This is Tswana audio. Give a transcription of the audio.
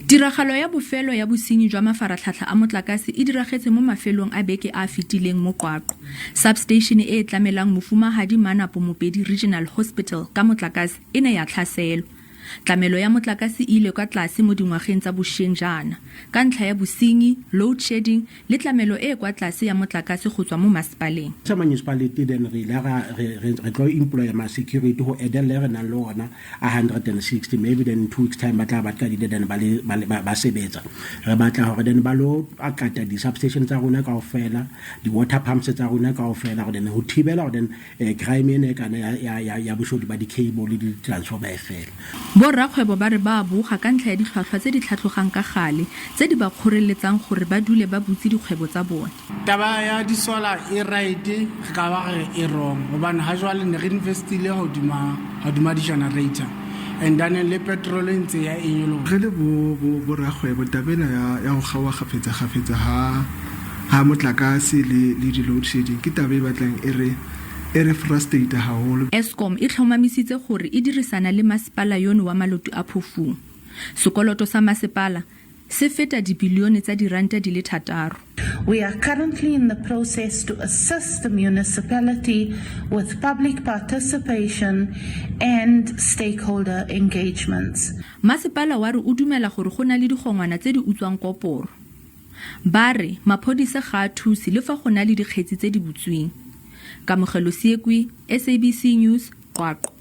Tiragalo ya bofelo ya bosenyi jwa mafaratlhatlha a motlakase e diragetse mo mafelong a beke a fetileng mo Qwaqwa. Substation e tlamelang mofumahadi Manapo Mopedi Regional Hospital ka motlakase e ne ya tlhaselwa. Tlamelo ya motlakase ile kwa tlase mo dingwageng tsa bosheng jaana ka ntlha ya bosenyi, load shedding le tlamelo e kwa tlase ya motlakase go tswa mo Masepaleng. Sa municipality then re tlo employ ma security ho edela re nang le ona 160 maybe then 2 weeks time batla ka di then ba sebetsa re batla hore then ba lo akata di substations tsa rona kaofela di water pumps tsa rona kaofela then ho thibela then crime ene kana ya boshodi ba di cable le di transformer e fela. Borrakgwebo ba re ba boga ka ntlha ya ditlhwatlhwa tse di tlhatlogang ka gale tse di ba kgoreletsang gore ba dule ba butse dikgwebo tsa bone. Taba ya disola e right ka ba re e wrong hobane ha jwale ne re investile hodima di-generator and then le petrol ntse ya enyolo re le borrakgwebo tabela ya go gawa gafetsa ha motlakase le di-load shedding ke tabe e batlang e re frustrate haholo. Eskom e tlhomamisitse gore e dirisana le Masepala yono wa Maluti-A-Phofung. Sekoloto sa Masepala se feta dibilione tsa diranta di le 6. We are currently in the process to assist the municipality with public participation and stakeholder engagements. Masepala wa re o dumela gore go na le digongwana tse di utswang koporo. Ba re maphodisa ga a thusi le fa go na le dikgetsi tse di butsweng. Kamogelo Siekwi, SABC News, Qwaqwa.